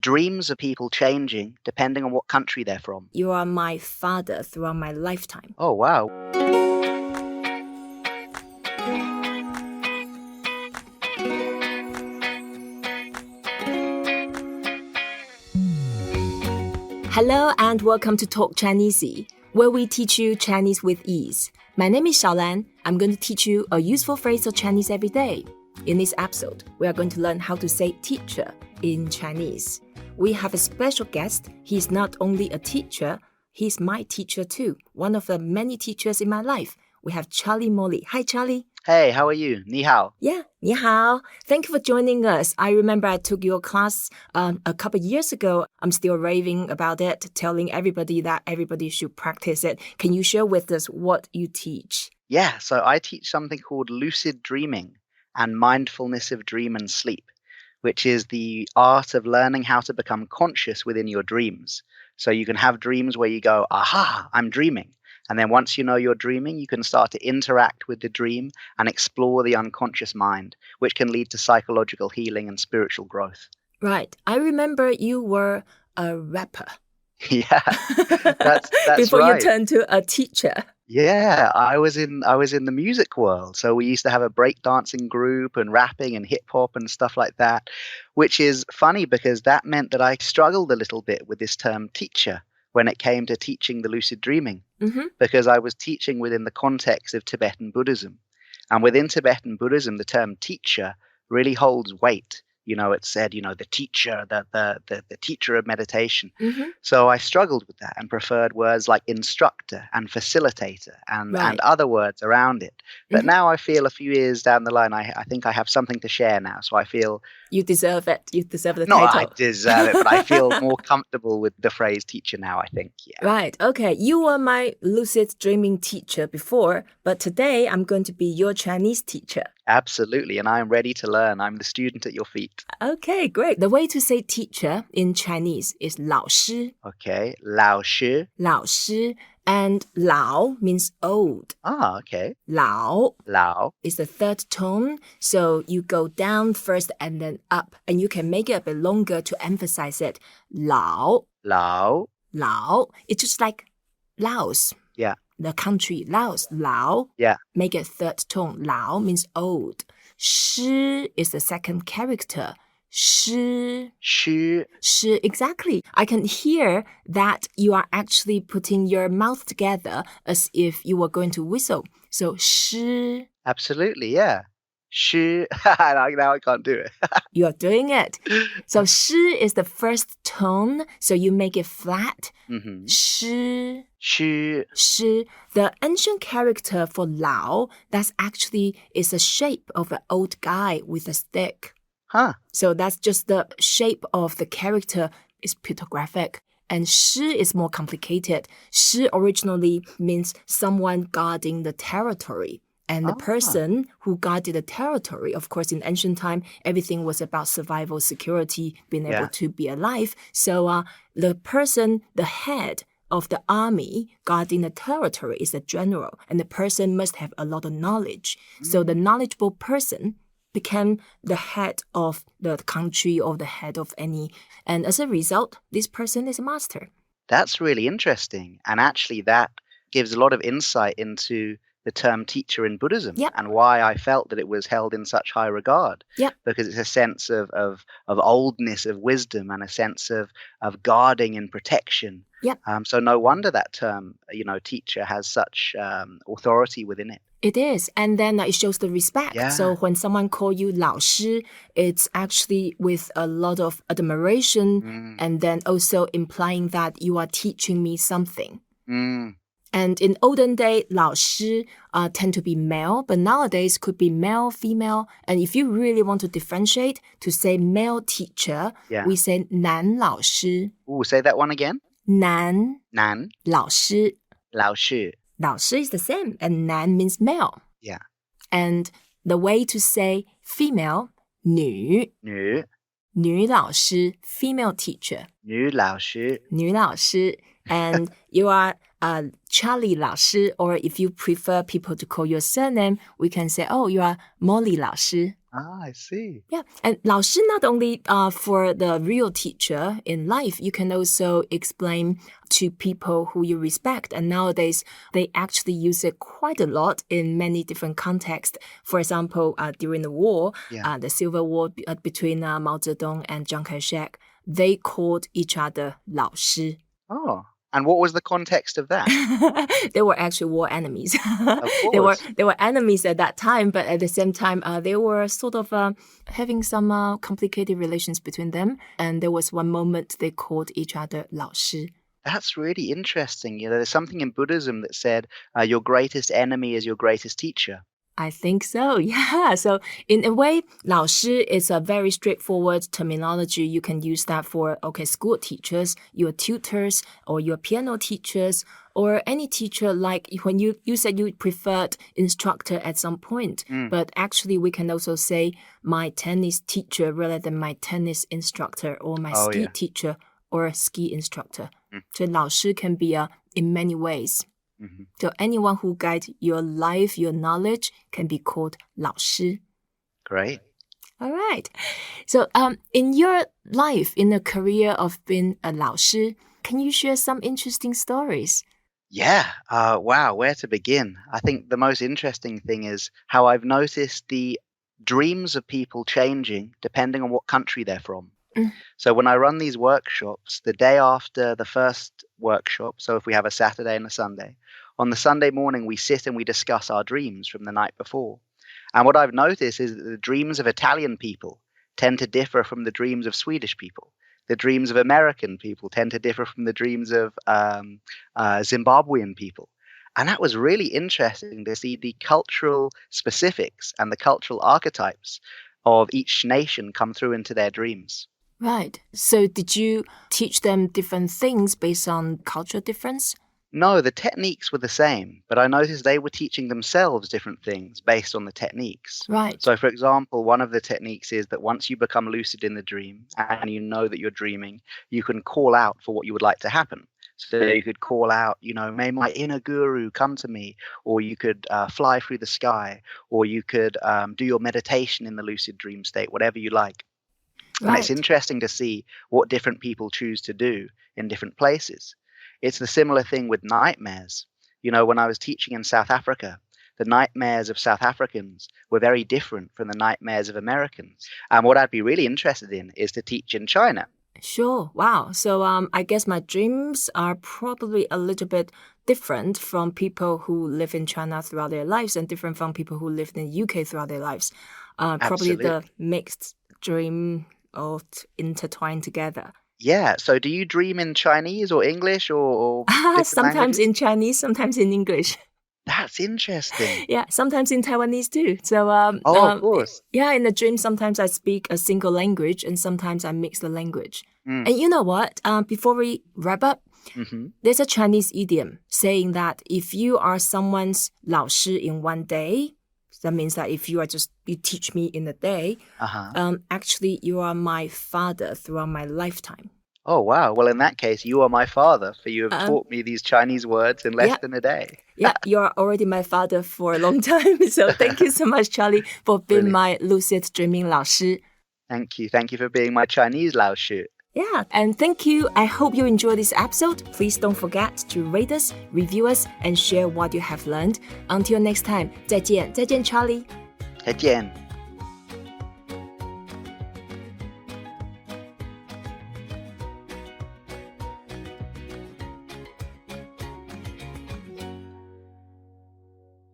Dreams of people changing depending on what country they're from. You are my father throughout my lifetime. Oh, wow. Hello and welcome to Talk Chineasy, where we teach you Chinese with ease. My name is ShaoLan. I'm going to teach you a useful phrase of Chinese every day. In this episode, we are going to learn how to say teacher in Chinese. We have a special guest. He's not only a teacher, he's my teacher too. One of the many teachers in my life. We have Charlie Morley. Hi, Charlie. Hey, how are you? Ni hao. Yeah, ni hao. Thank you for joining us. I remember I took your class a couple of years ago. I'm still raving about it, telling everybody that everybody should practice it. Can you share with us what you teach? Yeah, so I teach something called lucid dreaming and mindfulness of dream and sleep, which is the art of learning how to become conscious within your dreams. So you can have dreams where you go, aha, I'm dreaming. And then once you know you're dreaming, you can start to interact with the dream and explore the unconscious mind, which can lead to psychological healing and spiritual growth. Right. I remember you were a rapper. Yeah, that's Before right. you turned to a teacher. Yeah, I was in the music world. So we used to have a breakdancing group and rapping and hip hop and stuff like that, which is funny because that meant that I struggled a little bit with this term teacher when it came to teaching the lucid dreaming, because I was teaching within the context of Tibetan Buddhism. And within Tibetan Buddhism, the term teacher really holds weight. You know, it said, the teacher, the teacher of meditation. So I struggled with that and preferred words like instructor and facilitator and other words around it. But now I feel a few years down the line, I think I have something to share now. So I feel... You deserve it. You deserve the title. No, I deserve it, but I feel more comfortable with the phrase teacher now, I think. Yeah. Right. Okay. You were my lucid dreaming teacher before, but today I'm going to be your Chinese teacher. Absolutely. And I'm ready to learn. I'm the student at your feet. Okay, great. The way to say teacher in Chinese is 老师. Okay. 老师. 老师. And 老means old. Ah, okay. 老 is the third tone. So you go down first and then up. And you can make it a bit longer to emphasize it. 老. It's just like Laos. Yeah. The country, Laos, Lao. Yeah. Make it third tone. Lao means old. Shi is the second character. Shi. Exactly. I can hear that you are actually putting your mouth together as if you were going to whistle. So, shi. Absolutely, yeah. Shi. Now I can't do it. You're doing it. So, shi is the first tone. So you make it flat. Shi. The ancient character for Lao, that's actually is the shape of an old guy with a stick. Huh. So that's just the shape of the character is pictographic. And shi is more complicated. Shi originally means someone guarding the territory. And the person who guarded the territory, of course, in ancient time, everything was about survival, security, being able to be alive. So the person, the head of the army guarding the territory is the general. And the person must have a lot of knowledge. So the knowledgeable person became the head of the country or the head of any. And as a result, this person is a master. That's really interesting. And actually that gives a lot of insight into the term teacher in Buddhism and why I felt that it was held in such high regard. Because it's a sense of oldness, of wisdom, and a sense of guarding and protection. So no wonder that term, teacher has such authority within it. It is. And then it shows the respect. Yeah. So when someone call you 老师, it's actually with a lot of admiration and then also implying that you are teaching me something. And in olden day, 老师tend to be male, but nowadays could be male, female. And if you really want to differentiate, to say male teacher, we say 男老师. Ooh, say that one again. 男老师. 老师. 老师 is the same, and 男 means male. Yeah. And the way to say female, 女老师, female teacher. 女老师. And you are Charlie 老师, or if you prefer people to call your surname, we can say, oh, you are Morley 老师. Ah, I see. Yeah, and 老师 not only for the real teacher in life, you can also explain to people who you respect. And nowadays, they actually use it quite a lot in many different contexts. For example, during the war, the Civil War between Mao Zedong and Chiang Kai-shek, they called each other 老师. Oh. And what was the context of that? They were actually war enemies. Of course. They were enemies at that time, but at the same time, they were sort of having some complicated relations between them. And there was one moment they called each other 老师. That's really interesting. There's something in Buddhism that said your greatest enemy is your greatest teacher. I think so, yeah. So in a way, 老师 is a very straightforward terminology. You can use that for, school teachers, your tutors, or your piano teachers, or any teacher, like when you said you preferred instructor at some point. But actually, we can also say my tennis teacher rather than my tennis instructor, or my ski teacher or ski instructor. So 老师 can be in many ways. So anyone who guides your life, your knowledge, can be called 老师. Great. All right. So in your life, in the career of being a 老师, can you share some interesting stories? Yeah. Wow. Where to begin? I think the most interesting thing is how I've noticed the dreams of people changing depending on what country they're from. So when I run these workshops, the day after the first workshop, so if we have a Saturday and a Sunday, on the Sunday morning, we sit and we discuss our dreams from the night before. And what I've noticed is that the dreams of Italian people tend to differ from the dreams of Swedish people. The dreams of American people tend to differ from the dreams of Zimbabwean people. And that was really interesting to see the cultural specifics and the cultural archetypes of each nation come through into their dreams. Right. So did you teach them different things based on cultural difference? No, the techniques were the same, but I noticed they were teaching themselves different things based on the techniques. Right. So, for example, one of the techniques is that once you become lucid in the dream and you know that you're dreaming, you can call out for what you would like to happen. So you could call out, may my inner guru come to me, or you could fly through the sky, or you could do your meditation in the lucid dream state, whatever you like. Right. And it's interesting to see what different people choose to do in different places. It's the similar thing with nightmares. When I was teaching in South Africa, the nightmares of South Africans were very different from the nightmares of Americans. And what I'd be really interested in is to teach in China. Sure. Wow. So I guess my dreams are probably a little bit different from people who live in China throughout their lives and different from people who live in the UK throughout their lives. Probably the mixed dream all intertwined together. Yeah. So do you dream in Chinese or English or sometimes languages? In Chinese, sometimes in English. That's interesting. Yeah, sometimes in Taiwanese too. So of course. Yeah, in the dream, sometimes I speak a single language and sometimes I mix the language. And you know what? Before we wrap up, there's a Chinese idiom saying that if you are someone's 老师 in one day, that means that if you teach me in a day, actually you are my father throughout my lifetime. Oh, wow. Well, in that case, you are my father, for you have taught me these Chinese words in less than a day. Yeah, you are already my father for a long time. So thank you so much, Charlie, for being my lucid dreaming 老师. Thank you. Thank you for being my Chinese 老师. Yeah, and thank you. I hope you enjoyed this episode. Please don't forget to rate us, review us, and share what you have learned. Until next time, 再见 Charlie. 再见.